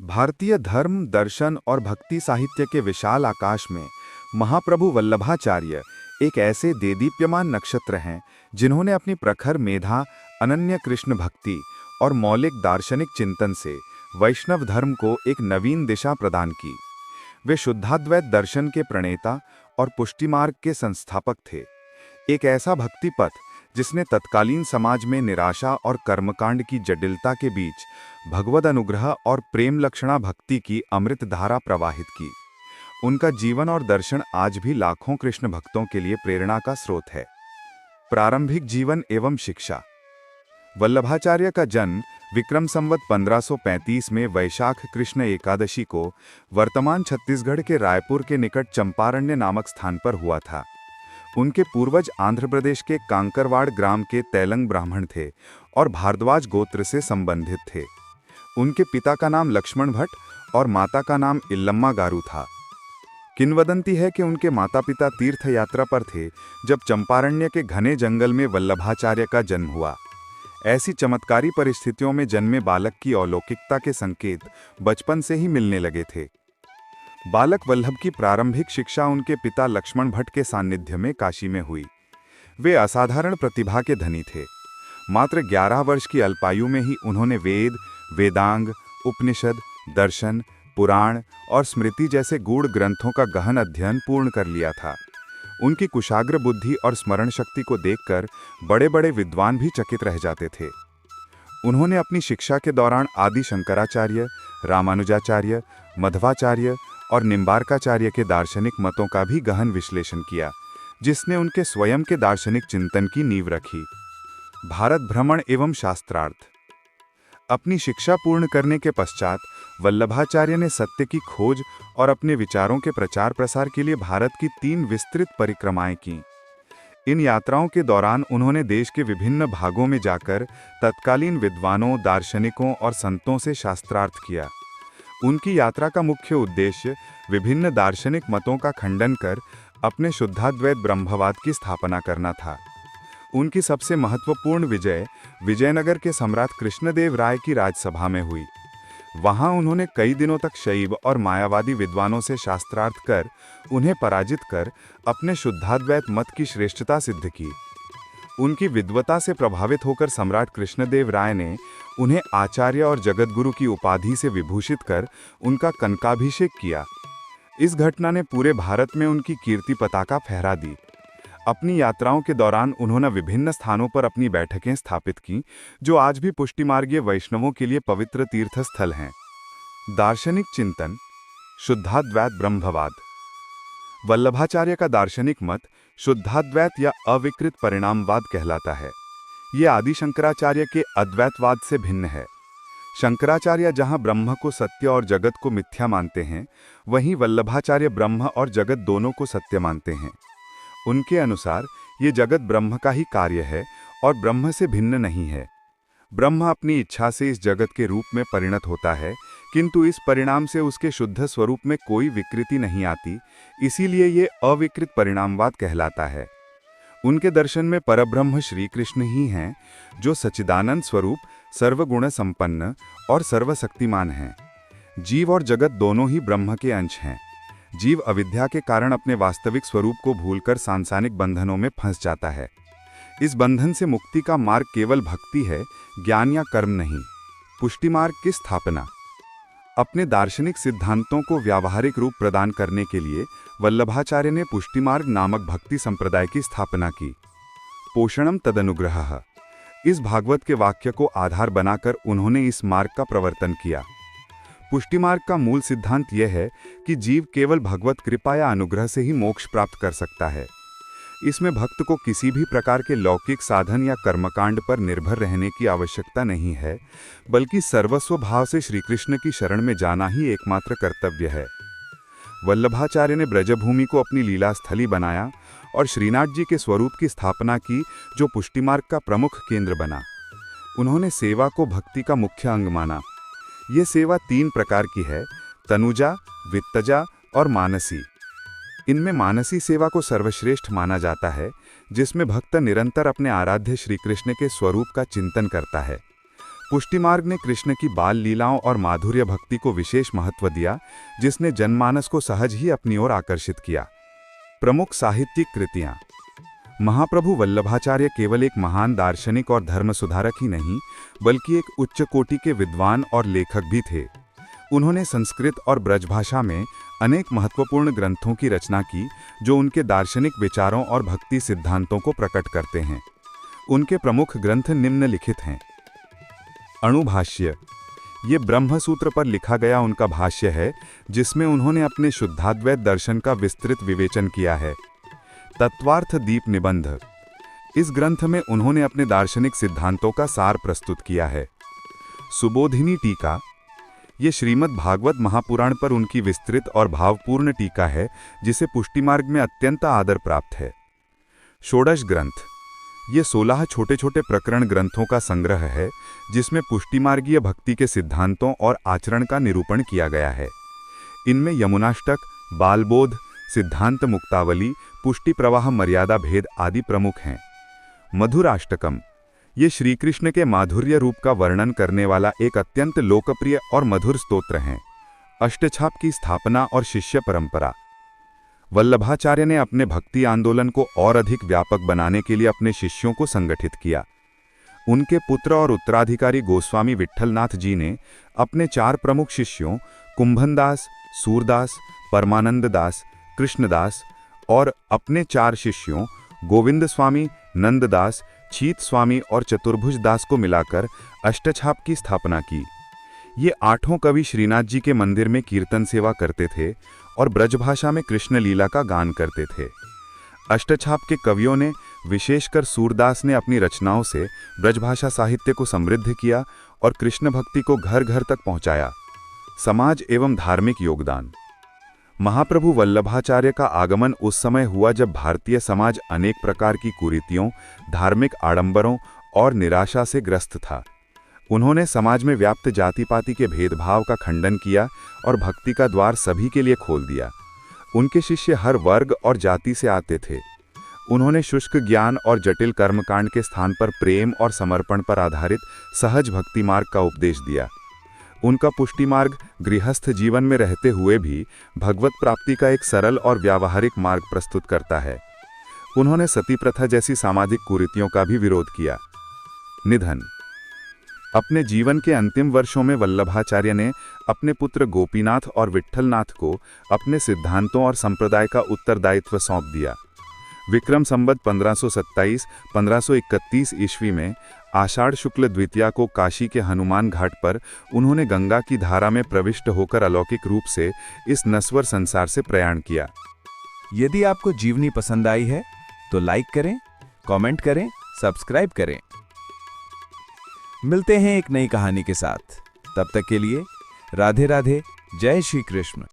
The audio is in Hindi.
भारतीय धर्म, दर्शन और भक्ति साहित्य के विशाल आकाश में महाप्रभु वल्लभाचार्य एक ऐसे देदीप्यमान नक्षत्र हैं जिन्होंने अपनी प्रखर मेधा, अनन्य कृष्ण भक्ति और मौलिक दार्शनिक चिंतन से वैष्णव धर्म को एक नवीन दिशा प्रदान की। वे शुद्धाद्वैत दर्शन के प्रणेता और पुष्टिमार्ग के संस्थापक थे। एक ऐसा भक्ति पथ जिसने तत्कालीन समाज में निराशा और कर्मकांड की जटिलता के बीच भगवद अनुग्रह और प्रेम लक्षणा भक्ति की अमृत धारा प्रवाहित की। उनका जीवन और दर्शन आज भी लाखों कृष्ण भक्तों के लिए प्रेरणा का स्रोत है। प्रारंभिक जीवन एवं शिक्षा। वल्लभाचार्य का जन्म विक्रम संवत 1535 में वैशाख कृष्ण एकादशी को वर्तमान छत्तीसगढ़ के रायपुर के निकट चंपारण्य नामक स्थान पर हुआ था। उनके पूर्वज आंध्र प्रदेश के कांकरवाड़ ग्राम के तैलंग ब्राह्मण थे और भारद्वाज गोत्र से संबंधित थे। उनके पिता का नाम लक्ष्मण भट्ट और माता का नाम इल्लम्मा गारू था। किंवदंती है कि उनके माता पिता तीर्थ यात्रा पर थे जब चंपारण्य के घने जंगल में वल्लभाचार्य का जन्म हुआ। ऐसी चमत्कारी परिस्थितियों में जन्मे बालक की अलौकिकता के संकेत बचपन से ही मिलने लगे थे। बालक वल्लभ की प्रारंभिक शिक्षा उनके पिता लक्ष्मण भट्ट के सानिध्य में काशी में हुई। वे असाधारण प्रतिभा के धनी थे। मात्र 11 वर्ष की अल्पायु में ही उन्होंने वेद, वेदांग, उपनिषद, दर्शन, पुराण और स्मृति जैसे गूढ़ ग्रंथों का गहन अध्ययन पूर्ण कर लिया था। उनकी कुशाग्र बुद्धि और स्मरण शक्ति को देखकर बड़े बड़े विद्वान भी चकित रह जाते थे। उन्होंने अपनी शिक्षा के दौरान आदि शंकराचार्य, रामानुजाचार्य, मध्वाचार्य और निम्बार्काचार्य के दार्शनिक मतों का भी गहन विश्लेषण किया, जिसने उनके स्वयं के दार्शनिक चिंतन की नींव रखी। भारत भ्रमण एवं शास्त्रार्थ। अपनी शिक्षा पूर्ण करने के पश्चात वल्लभाचार्य ने सत्य की खोज और अपने विचारों के प्रचार प्रसार के लिए भारत की 3 विस्तृत परिक्रमाएं की। इन यात्राओं के दौरान उन्होंने देश के विभिन्न भागों में जाकर तत्कालीन विद्वानों, दार्शनिकों और संतों से शास्त्रार्थ किया। उनकी यात्रा का मुख्य उद्देश्य विभिन्न दार्शनिक मतों का खंडन कर अपने शुद्धाद्वैत ब्रह्मवाद की स्थापना करना था। उनकी सबसे महत्वपूर्ण विजय विजयनगर के सम्राट कृष्णदेव राय की राजसभा में हुई। वहां उन्होंने कई दिनों तक शैव और मायावादी विद्वानों से शास्त्रार्थ कर उन्हें पराजित कर अपने शुद्धाद्वैत मत की श्रेष्ठता सिद्ध की। उनकी विद्वता से प्रभावित होकर सम्राट कृष्णदेव राय ने उन्हें आचार्य और जगतगुरु की उपाधि से विभूषित कर उनका कनकाभिषेक किया। इस घटना ने पूरे भारत में उनकी कीर्ति पताका फहरा दी। अपनी यात्राओं के दौरान उन्होंने विभिन्न स्थानों पर अपनी बैठकें स्थापित की, जो आज भी पुष्टिमार्गीय वैष्णवों के लिए पवित्र तीर्थस्थल हैं। दार्शनिक चिंतन। शुद्धाद्वैत ब्रह्मवाद। वल्लभाचार्य का दार्शनिक मत शुद्धाद्वैत या अविकृत परिणामवाद कहलाता है। ये आदि शंकराचार्य के अद्वैतवाद से भिन्न है। शंकराचार्य जहां ब्रह्म को सत्य और जगत को मिथ्या मानते हैं, वहीं वल्लभाचार्य ब्रह्म और जगत दोनों को सत्य मानते हैं। उनके अनुसार ये जगत ब्रह्म का ही कार्य है और ब्रह्म से भिन्न नहीं है। ब्रह्म अपनी इच्छा से इस जगत के रूप में परिणत होता है, किंतु इस परिणाम से उसके शुद्ध स्वरूप में कोई विकृति नहीं आती, इसीलिए ये अविकृत परिणामवाद कहलाता है। उनके दर्शन में परब्रह्म श्री कृष्ण ही हैं, जो सच्चिदानंद स्वरूप, सर्वगुण संपन्न और सर्वशक्तिमान हैं। जीव और जगत दोनों ही ब्रह्म के अंश हैं। जीव अविद्या के कारण अपने वास्तविक स्वरूप को भूलकर सांसारिक बंधनों में फंस जाता है। इस बंधन से मुक्ति का मार्ग केवल भक्ति है, ज्ञान या कर्म नहीं। पुष्टिमार्ग की स्थापना। अपने दार्शनिक सिद्धांतों को व्यावहारिक रूप प्रदान करने के लिए वल्लभाचार्य ने पुष्टिमार्ग नामक भक्ति संप्रदाय की स्थापना की। पोषणम तदनुग्रहः। इस भागवत के वाक्य को आधार बनाकर उन्होंने इस मार्ग का प्रवर्तन किया। पुष्टिमार्ग का मूल सिद्धांत यह है कि जीव केवल भगवत कृपा या अनुग्रह से ही मोक्ष प्राप्त कर सकता है। इसमें भक्त को किसी भी प्रकार के लौकिक साधन या कर्मकांड पर निर्भर रहने की आवश्यकता नहीं है, बल्कि सर्वस्व भाव से श्री कृष्ण की शरण में जाना ही एकमात्र कर्तव्य है। वल्लभाचार्य ने ब्रजभूमि को अपनी लीला स्थली बनाया और श्रीनाथ जी के स्वरूप की स्थापना की, जो पुष्टिमार्ग का प्रमुख केंद्र बना। उन्होंने सेवा को भक्ति का मुख्य अंग माना। ये सेवा 3 प्रकार की है: तनुजा, वित्तजा और मानसी। इनमें मानसी सेवा को सर्वश्रेष्ठ माना जाता है, जिसमें भक्त निरंतर अपने आराध्य श्री कृष्ण के स्वरूप का चिंतन करता है। पुष्टि मार्ग ने कृष्ण की बाल लीलाओं और माधुर्य भक्ति को विशेष महत्व दिया, जिसने जनमानस को सहज ही अपनी ओर आकर्षित किया। प्रमुख साहित्यिक कृतियां। महाप्रभु वल्लभाचार्य केवल एक महान दार्शनिक और धर्म सुधारक ही नहीं, बल्कि एक उच्च कोटि के विद्वान और लेखक भी थे। उन्होंने संस्कृत और ब्रजभाषा में अनेक महत्वपूर्ण ग्रंथों की रचना की, जो उनके दार्शनिक विचारों और भक्ति सिद्धांतों को प्रकट करते हैं। उनके प्रमुख ग्रंथ निम्नलिखित हैं। अणुभाष्य, ये ब्रह्मसूत्र पर लिखा गया उनका भाष्य है, जिसमें उन्होंने अपने शुद्धाद्वैत दर्शन का विस्तृत विवेचन किया है। तत्वार्थ दीप निबंध, इस ग्रंथ में उन्होंने अपने दार्शनिक सिद्धांतों का सार प्रस्तुत किया है। सुबोधिनी टीका, ये श्रीमद् भागवत महापुराण पर उनकी विस्तृत और भावपूर्ण टीका है, जिसे पुष्टि मार्ग में अत्यंत आदर प्राप्त है। षोडश ग्रंथ, ये 16 छोटे छोटे प्रकरण ग्रंथों का संग्रह है, जिसमें पुष्टिमार्गीय भक्ति के सिद्धांतों और आचरण का निरूपण किया गया है। इनमें यमुनाष्टक, बालबोध, सिद्धांत मुक्तावली, पुष्टि प्रवाह मर्यादा भेद आदि प्रमुख हैं। मधुराष्टकम, ये श्रीकृष्ण के माधुर्य रूप का वर्णन करने वाला एक अत्यंत लोकप्रिय और मधुर स्तोत्र हैं। अष्टछाप की स्थापना और शिष्य परंपरा। वल्लभाचार्य ने अपने भक्ति आंदोलन को और अधिक व्यापक बनाने के लिए अपने शिष्यों को संगठित किया। उनके पुत्र और उत्तराधिकारी गोस्वामी विट्ठलनाथ जी ने अपने 4 प्रमुख शिष्यों कुंभनदास, सूरदास, परमानंद दास, कृष्णदास और अपने 4 शिष्यों गोविंद स्वामी, नंददास, छीत स्वामी और चतुर्भुज दास को मिलाकर अष्टछाप की स्थापना की। ये 8 कवि श्रीनाथ जी के मंदिर में कीर्तन सेवा करते थे और ब्रजभाषा में कृष्ण लीला का गान करते थे। अष्टछाप के कवियों ने, विशेषकर सूरदास ने, अपनी रचनाओं से ब्रजभाषा साहित्य को समृद्ध किया और कृष्ण भक्ति को घर घर तक पहुंचाया। समाज एवं धार्मिक योगदान। महाप्रभु वल्लभाचार्य का आगमन उस समय हुआ जब भारतीय समाज अनेक प्रकार की कुरीतियों, धार्मिक आडंबरों और निराशा से ग्रस्त था। उन्होंने समाज में व्याप्त जाति पाति के भेदभाव का खंडन किया और भक्ति का द्वार सभी के लिए खोल दिया। उनके शिष्य हर वर्ग और जाति से आते थे। उन्होंने शुष्क ज्ञान और जटिल कर्मकांड के स्थान पर प्रेम और समर्पण पर आधारित सहज भक्ति मार्ग का उपदेश दिया। उनका पुष्टि मार्ग गृहस्थ जीवन में रहते हुए भी भगवत प्राप्ति का एक सरल और व्यावहारिक मार्ग प्रस्तुत करता है। उन्होंने सती प्रथा जैसी सामाजिक कुरीतियों का भी विरोध किया। निधन। अपने जीवन के अंतिम वर्षों में वल्लभाचार्य ने अपने पुत्र गोपीनाथ और विट्ठलनाथ को अपने सिद्धांतों और संप्रदाय का उत्तरदायित्व सौंप दिया। विक्रम संवत 1527-1531 ईस्वी में आषाढ़ शुक्ल द्वितीया को काशी के हनुमान घाट पर उन्होंने गंगा की धारा में प्रविष्ट होकर अलौकिक रूप से इस नश्वर संसार से प्रयाण किया। यदि आपको जीवनी पसंद आई है तो लाइक करें, कमेंट करें, सब्सक्राइब करें। मिलते हैं एक नई कहानी के साथ। तब तक के लिए राधे राधे, जय श्री कृष्ण।